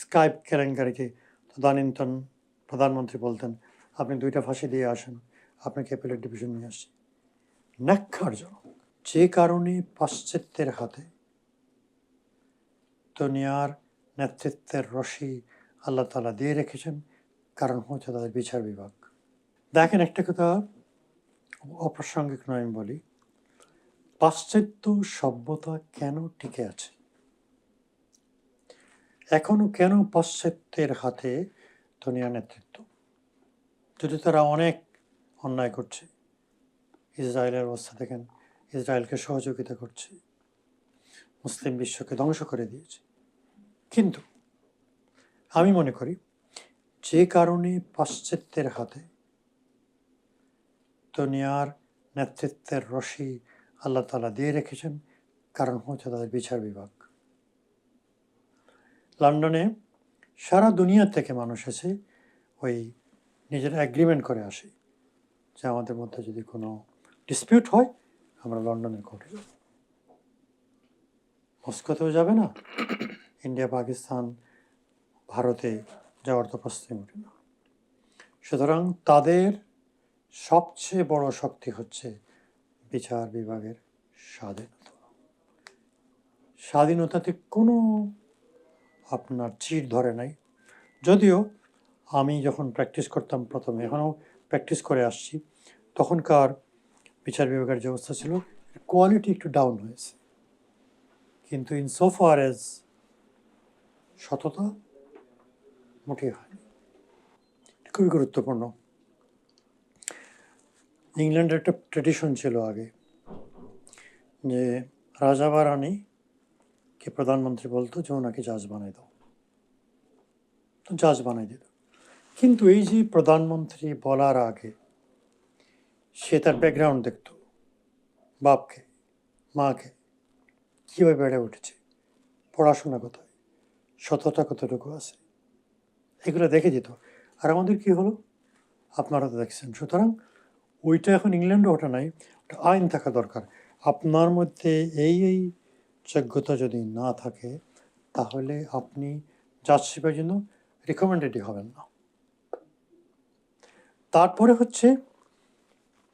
Skype কেলেঙ্কারিকে তদানীন্তন প্রধানমন্ত্রী বলতেন, আপনি 2টা ফাঁসি দিয়ে আসেন, আপনাকে অ্যাপেলেট ডিভিশন নিয়ে আসছি। ন্যাক্কারজনক। যে কারণে পাশ্চাত্যের হাতে দুনিয়ার নেতৃত্বের রশি আল্লাহ তাআলা দিয়ে রেখেছেন, কারণ হচ্ছে তাদের বিচার বিভাগ। দেখেন, একটা কথা অপ্রাসঙ্গিক নয় আমি বলি, পাশ্চাত্য সভ্যতা কেন টিকে আছে, এখনো কেন পাশ্চাত্যের হাতে দুনিয়ার নেতৃত্ব? যদি তারা অনেক অন্যায় করছে, ইসরায়েলের অবস্থা দেখেন, ইসরায়েলকে সহযোগিতা করছে, মুসলিম বিশ্বকে ধ্বংস করে দিয়েছে। কিন্তু আমি মনে করি, যে কারণে পাশ্চাত্যের হাতে দুনিয়ার নেতৃত্বের রশি আল্লাহ তাআলা দিয়ে রেখেছেন, কারণ হচ্ছে তাদের বিচার বিভাগ। লন্ডনে সারা দুনিয়া থেকে মানুষ এসে ওই নিজের অ্যাগ্রিমেন্ট করে আসে যে আমাদের মধ্যে যদি কোনো ডিসপিউট হয় আমরা লন্ডনের কোর্টে যাব। মস্কোতেও যাবে না, ইন্ডিয়া, পাকিস্তান, ভারতে যাওয়ার তো প্রশ্নই ওঠে না। সুতরাং তাদের সবচেয়ে বড় শক্তি হচ্ছে বিচার বিভাগের স্বাধীনতা। স্বাধীনতাতে কোনো আপনার চিট ধরে নাই। যদিও আমি যখন প্র্যাকটিস করতাম প্রথমে, এখনও প্র্যাকটিস করে আসছি, তখনকার বিচার বিভাগের যে অবস্থা ছিল, কোয়ালিটি একটু ডাউন হয়েছে, কিন্তু ইন সো ফার এজ সততা মোটেই হয়নি। খুবই গুরুত্বপূর্ণ। ইংল্যান্ডের একটা ট্রেডিশন ছিল আগে, যে রাজা বা রানীকে প্রধানমন্ত্রী বলতো যে ওনাকে জাজ বানাই দাও, তো জাজ বানাই দিত। কিন্তু এই যে প্রধানমন্ত্রী বলার আগে সে তার ব্যাকগ্রাউন্ড দেখতো, বাপকে, মাকে, কীভাবে বেড়ে উঠেছে, পড়াশোনা কোথায়, সততা কতটুকু আছে, এগুলো দেখে যেত। আর আমাদের কি হলো, আপনারা তো দেখছেন। সুতরাং ওইটা এখন ইংল্যান্ডে ওটা নাই, ওটা আইন থাকা দরকার। আপনার মধ্যে এই যোগ্যতা যদি না থাকে, তাহলে আপনি জাজশিপের জন্য রিকমেন্ডেডই হবেন না। তারপরে হচ্ছে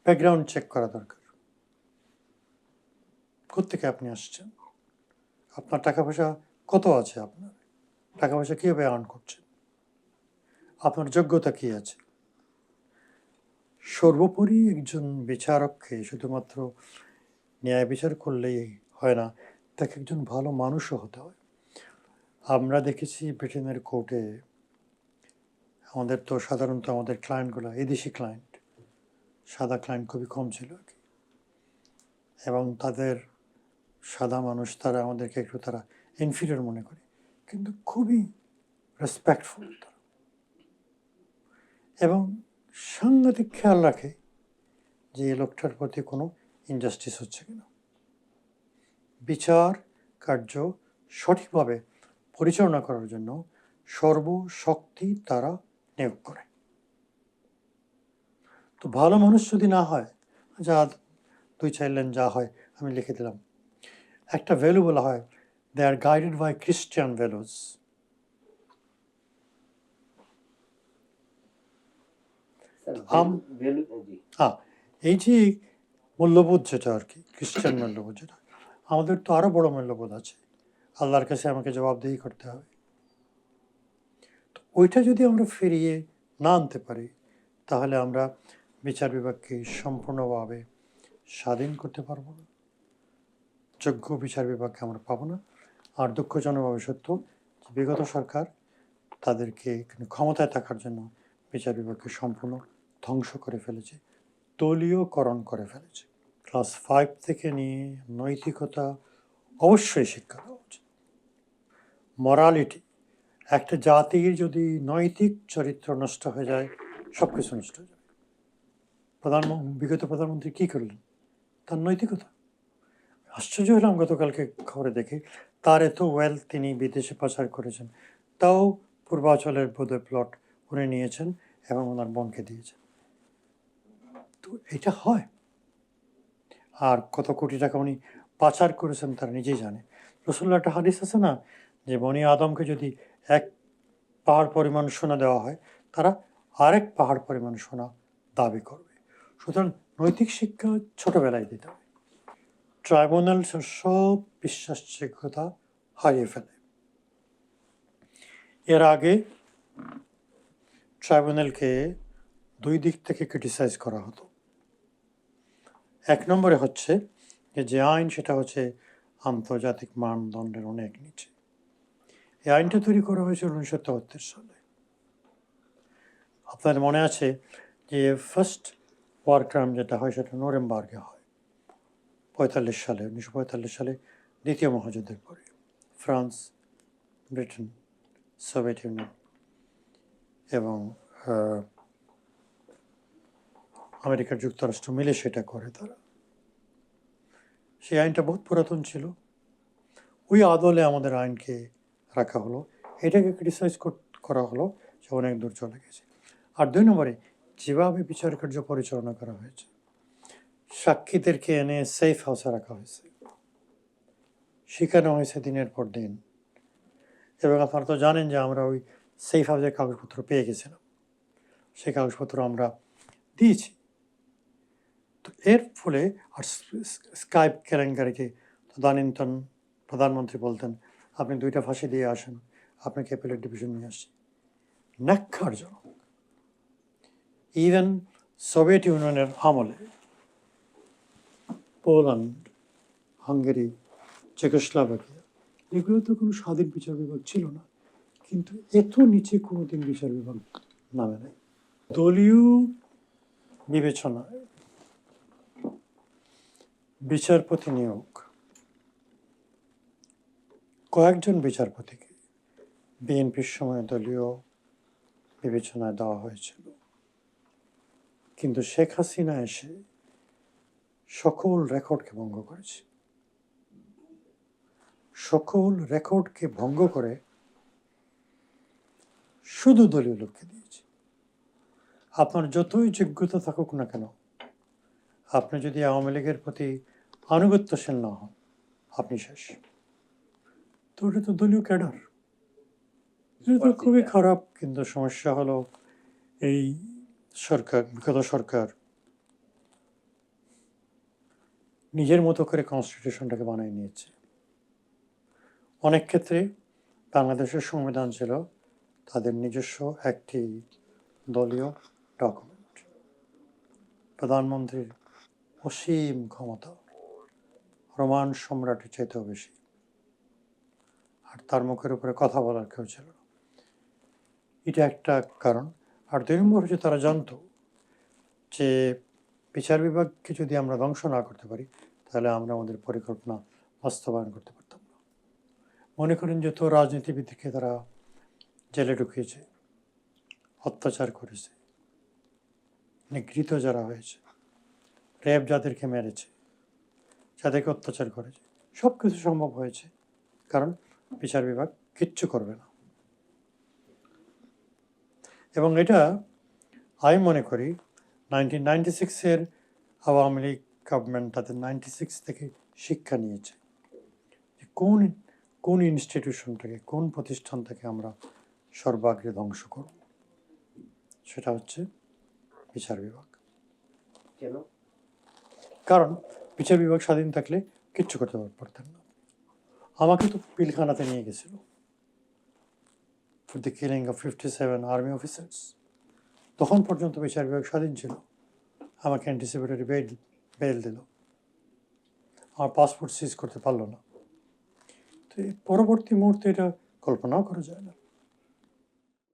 ব্যাকগ্রাউন্ড চেক করা দরকার। কোত্থেকে আপনি আসছেন, আপনার টাকা পয়সা কত আছে, আপনার টাকা পয়সা কীভাবে আর্ন করছেন, আপনার যোগ্যতা কী আছে। সর্বোপরি একজন বিচারককে শুধুমাত্র ন্যায় বিচার করলেই হয় না, তাকে একজন ভালো মানুষও হতে হয়। আমরা দেখেছি ব্রিটেনের কোর্টে, আমাদের তো সাধারণত আমাদের ক্লায়েন্টগুলো এদেশি ক্লায়েন্ট, সাদা ক্লায়েন্ট খুবই কম ছিল আর কি, এবং তাদের সাদা মানুষ, তারা আমাদেরকে একটু তারা ইনফিরিয়র মনে করে, কিন্তু খুবই রেসপেক্টফুল তারা, এবং সাংঘাতিক খেয়াল রাখে যে এই লোকটার প্রতি কোনো ইনজাস্টিস হচ্ছে কিনা। বিচার কার্য সঠিকভাবে পরিচালনা করার জন্য সর্বশক্তি তারা নিয়োগ করে। তো ভালো মানুষ যদি না হয়, যা 2-4 লাইন যা হয় আমি লিখে দিলাম, একটা ভ্যালু বলা হয়, দে আর গাইডেড বাই খ্রিস্টান ভ্যালুজ। এই যে মূল্যবোধ যেটা আর কি, খ্রিস্টান মূল্যবোধ যেটা, আমাদের তো আরও বড় মূল্যবোধ আছে, আল্লাহর কাছে আমাকে জবাবদিহি করতে হবে। তো ওইটা যদি আমরা ফিরিয়ে না আনতে পারি, তাহলে আমরা বিচার বিভাগকে সম্পূর্ণভাবে স্বাধীন করতে পারবো না, যোগ্য বিচার বিভাগকে আমরা পাবো না। আর দুঃখজনকভাবে সত্য যে বিগত সরকার তাদেরকে ক্ষমতায় থাকার জন্য বিচার বিভাগকে সম্পূর্ণ ধ্বংস করে ফেলেছে, দলীয়করণ করে ফেলেছে। ক্লাস 5 থেকে নিয়ে নৈতিকতা অবশ্যই শিক্ষা দেওয়া উচিত। মরালিটি, একটা জাতির যদি নৈতিক চরিত্র নষ্ট হয়ে যায়, সব কিছু নষ্ট হয়ে যাবে। বিগত প্রধানমন্ত্রী কী করলেন, তার নৈতিকতা। আশ্চর্য হলাম গতকালকে খবরে দেখে, তার এত ওয়েলথ তিনি বিদেশে পাচার করেছেন, তাও পূর্বাঞ্চলের বোধহয় প্লট উনি নিয়েছেন এবং ওনার বোনকে দিয়েছেন। তো এটা হয়। আর কত কোটি টাকা উনি পাচার করেছেন তারা নিজেই জানে। রাসূলুল্লাহর একটা হাদিস আছে না, যে বনি আদমকে যদি 1 পাহাড় পরিমাণ সোনা দেওয়া হয়, তারা আরেক পাহাড় পরিমাণ সোনা দাবি করবে। সুতরাং নৈতিক শিক্ষা ছোটবেলায় দিতে হবে। ট্রাইব্যুনাল সব বিশ্বাসযোগ্যতা হারিয়ে ফেলে। এর আগে ট্রাইব্যুনালকে দুই দিক থেকে ক্রিটিসাইজ করা হতো। এক নম্বরে হচ্ছে যে আইন, সেটা হচ্ছে আন্তর্জাতিক মানদণ্ডের অনেক নিচে। এই আইনটা তৈরি করা হয়েছিল 1973 সালে। আপনার মনে আছে যে ফার্স্ট ওয়ার ক্রাইম যেটা হয় সেটা নুরেমবার্গে হয় 1945 সালে দ্বিতীয় মহাযুদ্ধের পরে। ফ্রান্স, ব্রিটেন, সোভিয়েত ইউনিয়ন এবং আমেরিকার যুক্তরাষ্ট্র মিলে সেটা করে তারা। সেই আইনটা বহুত পুরাতন ছিল, ওই আদলে আমাদের আইনকে রাখা হলো, এটাকে ক্রিটিসাইজ করা হলো যে অনেক দূর চলে গেছে। আর দুই নম্বরে যেভাবে বিচার কার্য পরিচালনা করা হয়েছে, সাক্ষীদেরকে এনে সেফ হাউসে রাখা হয়েছে, শেখানো হয়েছে দিনের পর দিন। এবং আপনারা তো জানেন যে আমরা ওই সেফ হাউসের কাগজপত্র পেয়ে গেছিলাম, সেই কাগজপত্র আমরা দিয়েছি। তো এর ফলে আর স্কাইপ কেলেঙ্কারিতে তদানীন্তন প্রধানমন্ত্রী বলতেন, আপনি 2টা ফাঁসি দিয়ে আসেন, আপনাকে অ্যাপেলেট ডিভিশন নিয়ে আসছি। ন্যাক্কারজনক। ইভেন সোভিয়েত ইউনিয়নের আমলে পোল্যান্ড, হাঙ্গেরি, চেকোস্লোভাকিয়া, এগুলো তো কোনো স্বাধীন বিচার বিভাগ ছিল না, কিন্তু এত নিচে কোনোদিন বিচার বিভাগ নামে নাই। দলীয় বিবেচনায় বিচারপতি নিয়োগ কয়েকজন বিচারপতিকে বিএনপির সময় দলীয় বিবেচনায় দেওয়া হয়েছিল, কিন্তু শেখ হাসিনা এসে সকল রেকর্ডকে ভঙ্গ করেছে। সকল রেকর্ডকে ভঙ্গ করে শুধু দলীয় লোককে দিয়েছে। আপনার যতই যোগ্যতা থাকুক না কেন, আপনি যদি আওয়ামী লীগের প্রতি আনুগত্যশীল না হন, আপনি শেষ। তো ওটা তো দলীয় ক্যাডার, এটা তো খুবই খারাপ। কিন্তু সমস্যা হলো এই সরকার, বিগত সরকার নিজের মতো করে কনস্টিটিউশনটাকে বানিয়ে নিয়েছে। অনেক ক্ষেত্রে বাংলাদেশের সংবিধান ছিল তাদের নিজস্ব একটি দলীয় ডকুমেন্ট। প্রধানমন্ত্রীর অসীম ক্ষমতা, রোমান সম্রাটের চাইতেও বেশি, আর তার মুখের উপরে কথা বলার কেউ ছিল না। এটা একটা কারণ। আর 2 নম্বর হচ্ছে তারা জানতো যে বিচার বিভাগকে যদি আমরা ধ্বংস না করতে পারি, তাহলে আমরা আমাদের পরিকল্পনা বাস্তবায়ন করতে পারতাম না। মনে করেন যত রাজনীতিবিদকে তারা জেলে ঢুকিয়েছে, অত্যাচার করেছে, নিগৃহীত যারা হয়েছে, র্যাব যাদেরকে মেরেছে, যাদেরকে অত্যাচার করেছে, সব কিছু সম্ভব হয়েছে কারণ বিচার বিভাগ কিচ্ছু করবে না। এবং এটা আমি মনে করি 1996-এর আওয়ামী লীগ গভর্নমেন্ট তাদের 96 থেকে শিক্ষা নিয়েছে যে কোন ইনস্টিটিউশনটাকে, কোন প্রতিষ্ঠানটাকে আমরা সর্বাগ্রে ধ্বংস করব। সেটা হচ্ছে বিচার বিভাগ। কেন? কারণ বিচার বিভাগ স্বাধীন থাকলে কিচ্ছু করতে পারতেন না। আমাকে তো পিলখানাতে নিয়ে গেছিল for the killing of 57 army officers. তখন পর্যন্ত বিচার বিভাগ স্বাধীন ছিল। আমাকে অ্যান্টিসিপেটরি বেল দিল, আমার পাসপোর্ট সিজ করতে পারলো না। তো এই পরবর্তী মুহূর্তে এটা কল্পনাও করা যায় না।